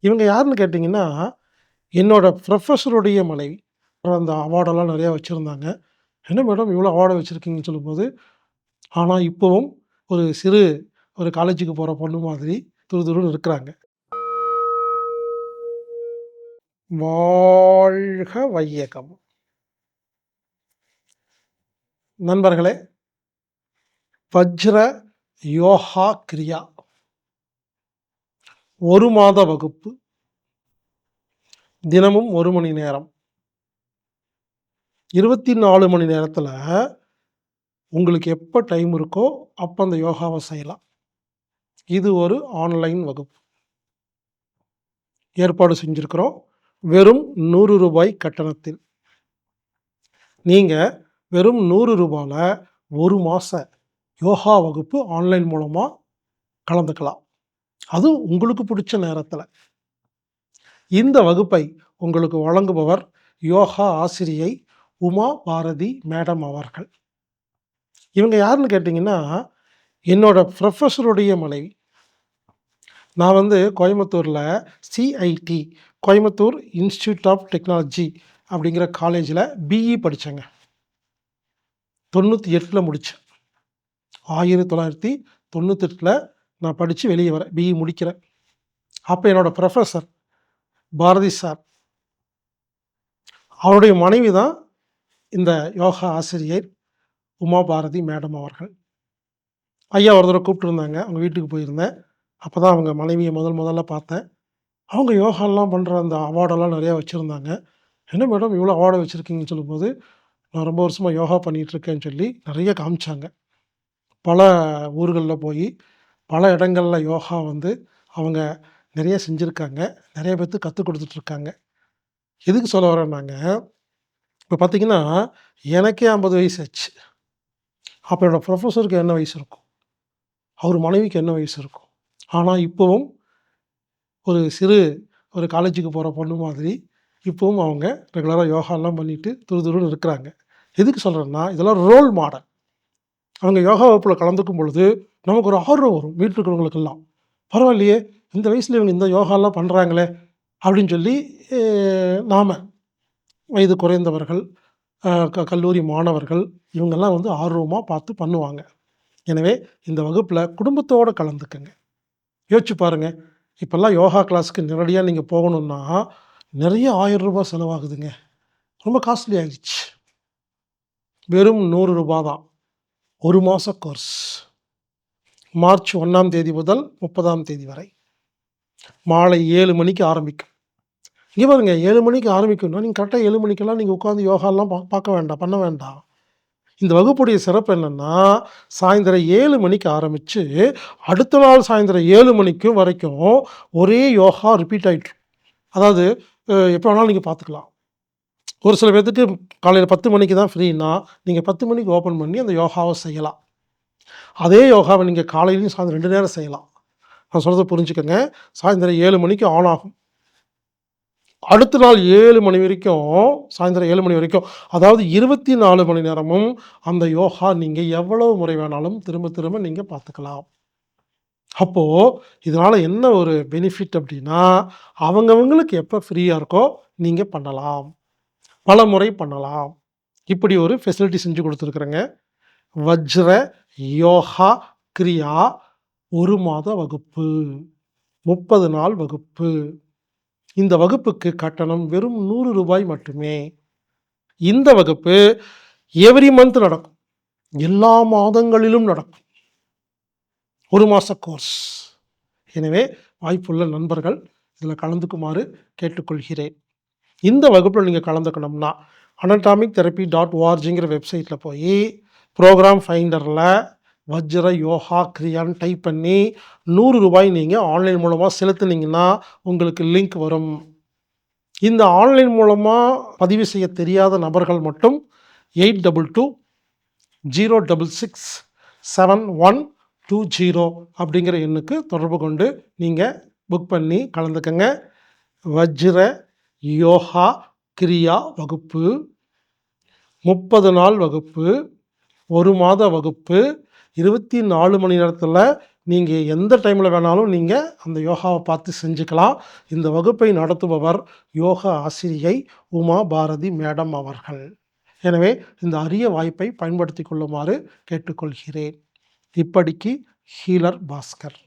இவங்க யாருன்னு கேட்டிங்கன்னா, என்னோட ப்ரொஃபஸருடைய மனைவி. அந்த அவார்டெல்லாம் நெறையா வச்சிருந்தாங்க. "என்ன மேடம் இவ்வளோ அவார்டு வச்சிருக்கீங்கன்னு?" சொல்லும்போது, ஆனா இப்பவும் ஒரு சிறு ஒரு காலேஜுக்கு போற பொண்ணு மாதிரி துருதுருன்னு இருக்கிறாங்க. வாழ்க வையகம்! நண்பர்களே, வஜ்ர யோகா கிரியா 1 மாத வகுப்பு. தினமும் 1 மணி நேரம். 24 மணி நேரத்தில உங்களுக்கு எப்ப டைம் இருக்கோ, அப்ப அந்த யோகாவ செய்யலாம். இது ஒரு ஆன்லைன் வகுப்பு. ஏற்பாடு செஞ்சிருக்கிறோம். வெறும் ரூ. 100 கட்டணத்தில். நீங்க வெறும் ரூ. 100ல 1 மாச யோகா வகுப்பு ஆன்லைன் மூலமா கலந்துக்கலாம். அதுவும் உங்களுக்கு புடிச்ச நேரத்தில. இந்த வகுப்பை உங்களுக்கு வழங்குபவர் யோகா ஆசிரியை உமா பாரதி மேடம் அவர்கள். இவங்க யாருன்னு கேட்டீங்கன்னா, என்னோட ப்ரொஃபஸருடைய மனைவி. நான் கோயம்புத்தூர்ல CIT Coimbatore Institute of Technology அப்படிங்கிற காலேஜில பிஇ படிச்சேங்க. 98ல முடிச்சேன். 1998ல நான் படிச்சு வெளிய வரேன். பிஇ முடிக்கிறேன். அப்ப என்னோட ப்ரொஃபசர் பாரதி சார். அவருடைய மனைவி தான் இந்த யோகா ஆசிரியை உமா பாரதி மேடம் அவர்கள். ஐயா ஒரு தடவ கூப்பிட்டுருந்தாங்க. அவங்க வீட்டுக்கு போயிருந்தேன். அப்பதான் அவங்க மனைவிய முதல்ல பார்த்தேன். அவங்க யோகாலாம் பண்ற அந்த அவார்டெல்லாம் நெறையா வச்சிருந்தாங்க. "என்ன மேடம் இவ்வளோ அவார்டு வச்சிருக்கீங்கன்னு?" சொல்லும்போது, "நான் ரொம்ப வருஷமா யோகா பண்ணிட்டுருக்கேன்னு" சொல்லி நெறைய காமிச்சாங்க. பல ஊர்கள்ல போயி, பல இடங்கள்ல யோகா அவங்க நெறைய செஞ்சிருக்காங்க. நெறைய பேத்துக்கு கத்துக் குடுத்துட்டுருக்காங்க. எதுக்கு சொல்ல வரேன்னாங்க, இப்ப பார்த்தீங்கன்னா, எனக்கே 50 வயசு ஆச்சு. அப்ப என்னோட ப்ரொஃபஸருக்கு என்ன வயசு இருக்கும்? அவர் மனைவிக்கு என்ன வயசு இருக்கும்? ஆனா இப்பவும் ஒரு சிறு ஒரு காலேஜுக்கு போற பொண்ணு மாதிரி, இப்பவும் அவங்க ரெகுலரா யோகாலாம் பண்ணிட்டு துருதுருன்னு இருக்கிறாங்க. எதுக்கு சொல்றேன்னா, இதெல்லாம் ரோல் மாடல். அவங்க யோகா வகுப்புல கலந்துக்கும் பொழுது, நமக்கு ஒரு ஆர்வம் வரும் வீட்ல இருக்கிறவங்களுக்கெல்லாம். "பரவாயில்லையே! இந்த வயசுல இவங்க இந்த யோகாலாம் பண்றாங்களே!" அப்படின்னு சொல்லி எ நாம வயது குறைந்தவர்கள், கல்லூரி மாணவர்கள் இவங்கெல்லாம் ஆர்வமா பார்த்து பண்ணுவாங்க. எனவே இந்த வகுப்புல குடும்பத்தோட கலந்துக்கங்க. யோசிச்சு பாருங்க. இப்பல்லாம் யோகா கிளாஸ்க்கு நேரடியா நீங்க போகணும்னா, நெறைய ரூ. 1000 செலவாகுதுங்க. ரொம்ப காஸ்ட்லி ஆயிருச்சு. வெறும் ரூ. 100 தான். 1 மாச கோர்ஸ். மார்ச் 1ஆம் தேதி முதல் 30ஆம் தேதி வரை. மாலை 7 மணிக்கு ஆரம்பிக்கும். இங்க பாருங்க 7 மணிக்கு ஆரம்பிக்கும்னா, நீங்க கரெக்ட்டா 7 மணிக்கெல்லாம் நீங்க உட்கார்ந்து யோகாலாம் பார்க்க வேண்டாம், பண்ண வேண்டாம். இந்த வகுப்புடைய சிறப்பு என்னன்னா, சாயந்தரம் 7 மணிக்கு ஆரம்பிச்சு, அடுத்த நாள் சாயந்தரம் 7 மணிக்கும் வரைக்கும் ஒரே யோகா ரிப்பீட் ஆயிட்டு அதாவது எப்ப வேணாலும் நீங்க பார்த்துக்கலாம். ஒரு சில பேத்துக்கு காலையில 10 மணிக்கு தான் ஃப்ரீன்னா, நீங்க 10 மணிக்கு ஓப்பன் பண்ணி அந்த யோகாவ செய்யலாம். அதே யோகாவ நீங்க காலையிலயும் சாயந்தரம் 2 நேரம் செய்யலாம். நான் சொல்றத புரிஞ்சுக்கங்க. சாயந்தரம் 7 மணிக்கு ஆன் ஆகும். அடுத்த நாள் 7 மணி வரைக்கும், சாயந்தரம் 7 மணி வரைக்கும், அதாவது 24 மணி நேரமும் அந்த யோகா நீங்க எவ்வளவு முறை வேணாலும் திரும்ப திரும்ப நீங்க பார்த்துக்கலாம். அப்போ இதனால என்ன ஒரு பெனிஃபிட் அப்டின்னா, அவங்கவங்களுக்கு எப்ப ஃப்ரீயா இருக்கோ நீங்க பண்ணலாம். பலமுறை பண்ணலாம். இப்படி ஒரு ஃபெசிலிட்டி செஞ்சு குடுத்துருக்குறேங்க. வஜ்ர யோகா கிரியா 1 மாத வகுப்பு. 30 நாள் வகுப்பு. இந்த வகுப்புக்கு கட்டணம் வெறும் ரூ. 100 மட்டுமே. இந்த வகுப்பு எவ்ரி மந்த் நடக்கும். எல்லா மாதங்களிலும் நடக்கும். 1 மாச கோர்ஸ். எனவே வாய்ப்புள்ள நண்பர்கள் இதில கலந்துக்குமாறு கேட்டுக்கொள்கிறேன். இந்த வகுப்புல நீங்க கலந்துக்கணும்னா, anatomictherapy.orgங்கிற வெப்சைட்ல போயி, புரோகிராம் ஃபைண்டர்ல வஜ்ர யோகா கிரியான்னு டைப் பண்ணி ரூ. 100 நீங்க ஆன்லைன் மூலமா செலுத்துனீங்கன்னா, உங்களுக்கு லிங்க் வரும். இந்த ஆன்லைன் மூலமா பதிவு செய்ய தெரியாத நபர்கள் மட்டும் 8220667120 அப்படிங்கிற எண்ணுக்கு தொடர்பு கொண்டு நீங்க புக் பண்ணி கலந்துக்கங்க. வஜ்ர யோகா கிரியா வகுப்பு 30 நாள் வகுப்பு, 1 மாத வகுப்பு, 24 மணி நேரத்தில நீங்கள் எந்த டைமில் வேணாலும் நீங்கள் அந்த யோகாவை பார்த்து செஞ்சுக்கலாம். இந்த வகுப்பை நடத்துபவர் யோகா ஆசிரியை உமா பாரதி மேடம் அவர்கள். எனவே இந்த அரிய வாய்ப்பை பயன்படுத்தி கொள்ளுமாறு கேட்டுக்கொள்கிறேன். இப்படிக்கு ஹீலர் பாஸ்கர்.